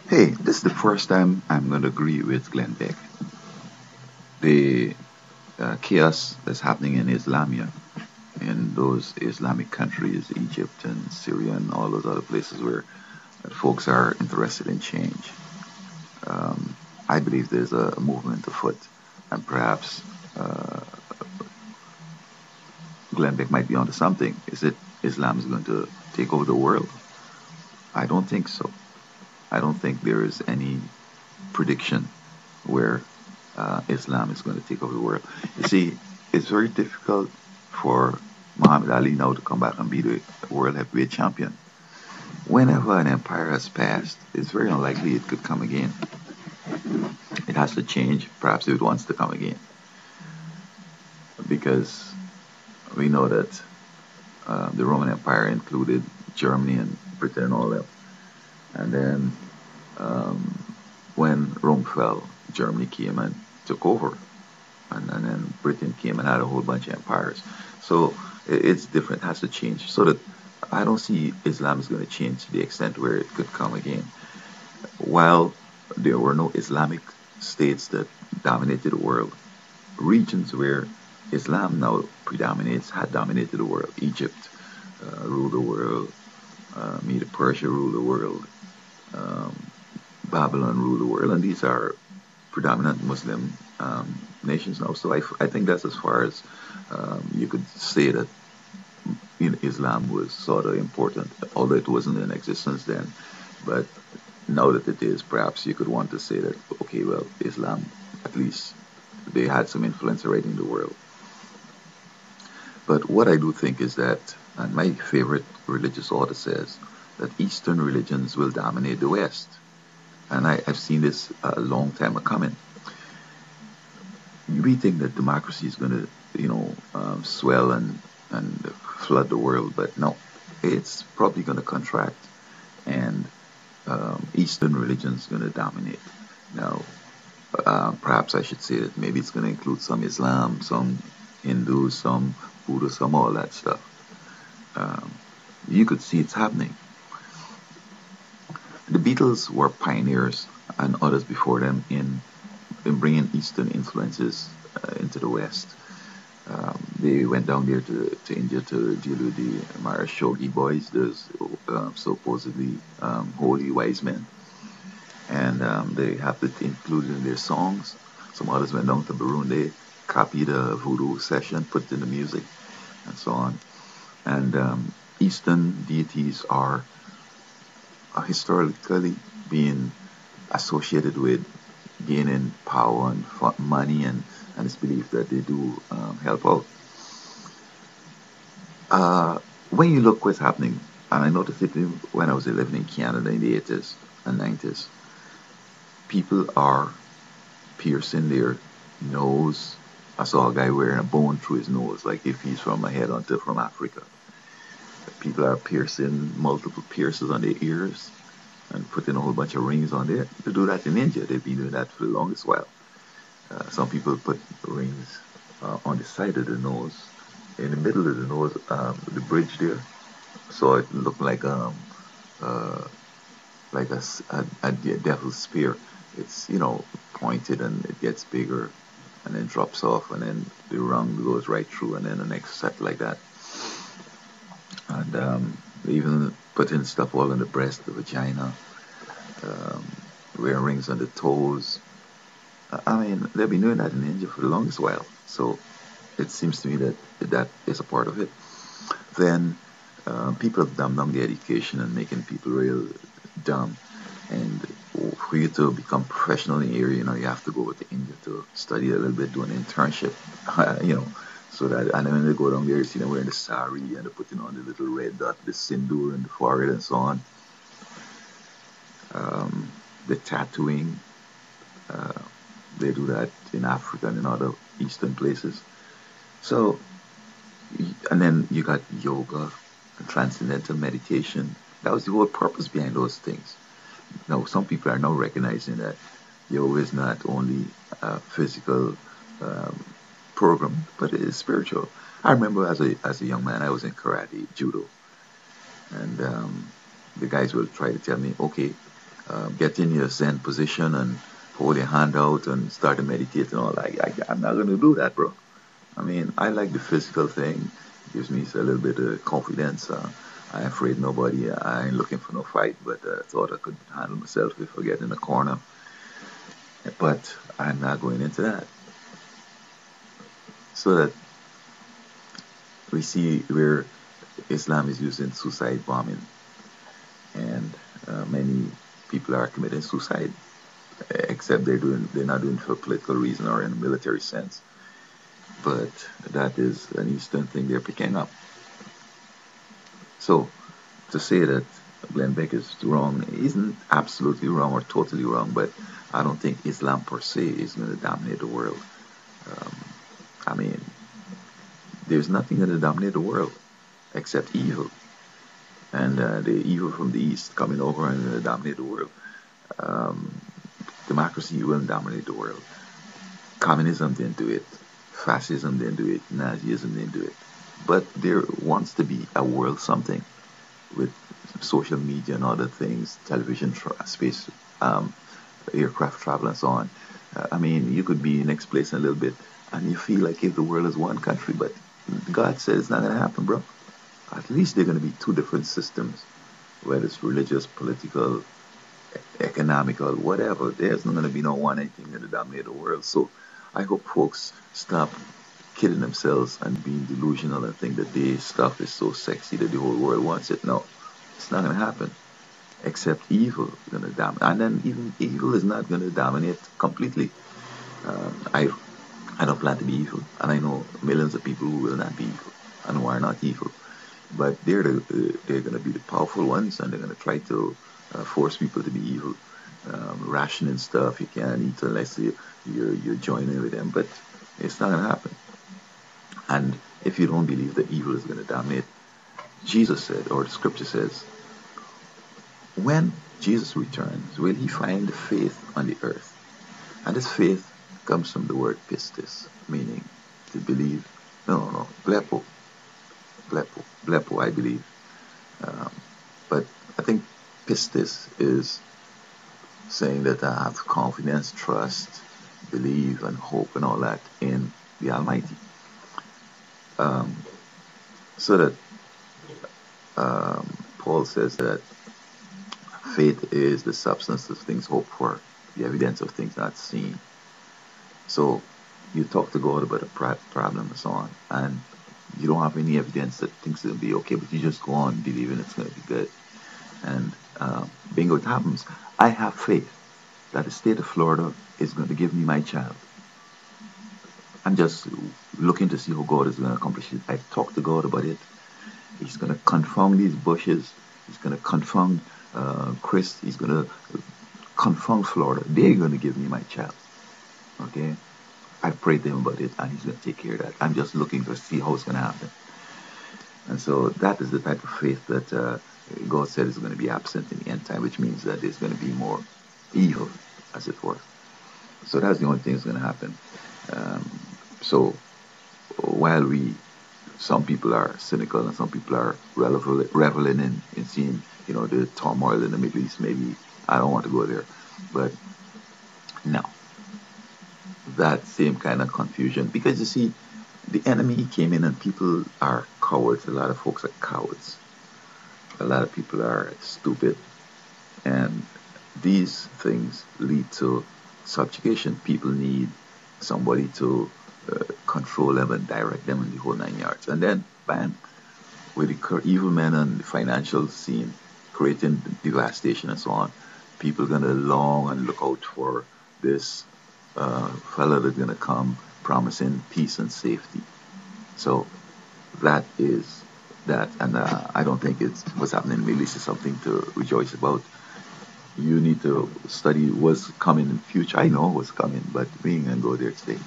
Hey, this is the first time I'm going to agree with Glen Beck. The chaos that's happening in Islamia, in those Islamic countries, Egypt and Syria and all those other places where folks are interested in change. Um, I believe there's a movement afoot, and perhaps Glen Beck might be onto something. Is it Islam is going to take over the world? I don't think so. I don't think there is any prediction where Islam is going to take over the world. You see, it's very difficult for Muhammad Ali now to come back and be the world heavyweight champion. Whenever an empire has passed, it's very unlikely it could come again. It has to change, perhaps if it wants to come again, because we know that the Roman Empire included Germany and Britain and all that. And then um, when Rome fell, Germany came and took over. And then Britain came and had a whole bunch of empires. So it's different, it has to change. So that I don't see Islam is going to change to the extent where it could come again. While there were no Islamic states that dominated the world, regions where Islam now predominates had dominated the world. Egypt ruled the world, Medo Persia ruled the world, um, Babylon ruled the world, and these are predominant Muslim nations now. So I think that's as far as you could say that Islam was sort of important, although it wasn't in existence then. But now that it is, perhaps you could want to say that, okay, well, Islam, at least they had some influence already in the world. But what I do think is that, and my favorite religious author says, that Eastern religions will dominate the West. And I've seen this a long time coming. We think that democracy is going to, swell and flood the world, but no, it's probably going to contract, and Eastern religion is going to dominate. Now, perhaps I should say that maybe it's going to include some Islam, some Hindu, some Buddha, some all that stuff. Um, you could see it's happening. The Beatles were pioneers, and others before them, in bringing Eastern influences into the West. They went down there to India to deal with the Shogi boys, those supposedly holy wise men, and they have it included in their songs. Some others went down to Burundi, copied a voodoo session, put it in the music, and so on. And Eastern deities are historically being associated with gaining power and money, and it's believed that they do help out. When you look what's happening, and I noticed it when I was living in Canada in the 80s and 90s, people are piercing their nose. I saw a guy wearing a bone through his nose, like if he's from a head until from Africa. People are piercing multiple piercings on their ears and putting a whole bunch of rings on there. They do that in India. They've been doing that for the longest while. Some people put rings on the side of the nose, in the middle of the nose, the bridge there, so it looked uh, like a devil's spear. It's pointed and it gets bigger, and then drops off, and then the rung goes right through, and then the next set like that. And they even put in stuff all in the breast, the vagina, um, wearing rings on the toes. I mean, they've been doing that in India for the longest while. So it seems to me that that is a part of it. Then people have dumbed down the education and making people real dumb. And for you to become professional in the area, you have to go to India to study a little bit, do an internship, so that, and then when they go down there, you see them wearing the sari and they're putting on the little red dot, the sindoor in the forehead and so on. The tattooing, uh, they do that in Africa and in other Eastern places. So, and then you got yoga and transcendental meditation. That was the whole purpose behind those things. Now, some people are now recognizing that yoga is not only a physical um, program, but it is spiritual. I remember as a young man, I was in karate, judo, and the guys will try to tell me, okay, get in your Zen position and hold your hand out and start to meditate and all. I'm not going to do that, bro. I mean, I like the physical thing. It gives me a little bit of confidence. I ain't afraid nobody. I ain't looking for no fight, but I thought I could handle myself if I get in a corner. But I'm not going into that. So that we see where Islam is using suicide bombing, and many people are committing suicide, except they're not doing it for political reason or in a military sense. But that is an Eastern thing they're picking up. So to say that Glen Beck is wrong isn't absolutely wrong or totally wrong, but I don't think Islam per se is going to dominate the world. Um, I mean, there's nothing going to dominate the world except evil. And the evil from the East coming over and dominate the world. Um, Democracy will dominate the world. Communism didn't do it. Fascism didn't do it. Nazism didn't do it. But there wants to be a world something with social media and other things, television, space, aircraft travel and so on. I mean, you could be next place in a little bit and you feel like if the world is one country, but God said it's not going to happen, bro. At least they're going to be two different systems, whether it's religious, political, economical, whatever. There's not going to be no one anything going to dominate the world. So I hope folks stop kidding themselves and being delusional and think that their stuff is so sexy that the whole world wants it. No, it's not going to happen. Except evil is going to dominate. And then even evil is not going to dominate completely. I don't plan to be evil. And I know millions of people who will not be evil and who are not evil. But they're going to be the powerful ones, and they're going to try to force people to be evil, rationing stuff. You can't eat unless you're joining with them. But it's not going to happen. And if you don't believe that evil is going to dominate, Jesus said, or the scripture says, when Jesus returns, will he find faith on the earth? And this faith comes from the word pistis, meaning to believe. No, blepo, I believe. But I think pistis is saying that I have confidence, trust, believe, and hope and all that in the Almighty. So that Paul says that faith is the substance of things hoped for, the evidence of things not seen. So you talk to God about a problem and so on, and you don't have any evidence that things will be okay, but you just go on believing it's going to be good. And bingo, it happens. I have faith that the state of Florida is going to give me my child. I'm just looking to see how God is going to accomplish it. I've talked to God about it. He's going to confound these bushes. He's going to confound Chris. He's going to confound Florida. They're going to give me my child. Okay? I prayed to him about it, and he's going to take care of that. I'm just looking to see how it's going to happen. And so that is the type of faith that God said is going to be absent in the end time, which means that there's going to be more evil, as it were. So that's the only thing that's going to happen. So while some people are cynical and some people are reveling in seeing, the turmoil in the Middle East, maybe I don't want to go there. But no, that same kind of confusion, because you see, the enemy came in and people are cowards. A lot of folks are cowards. A lot of people are stupid. And these things lead to subjugation. People need somebody to control them and direct them in the whole 9 yards. And then, bam, with the evil men on the financial scene creating devastation and so on, people are going to long and look out for this fella that's going to come promising peace and safety. So that is that. And I don't think what's happening in the Middle East is something to rejoice about. You need to study what's coming in the future. I know what's coming, but we ain't going to go there today.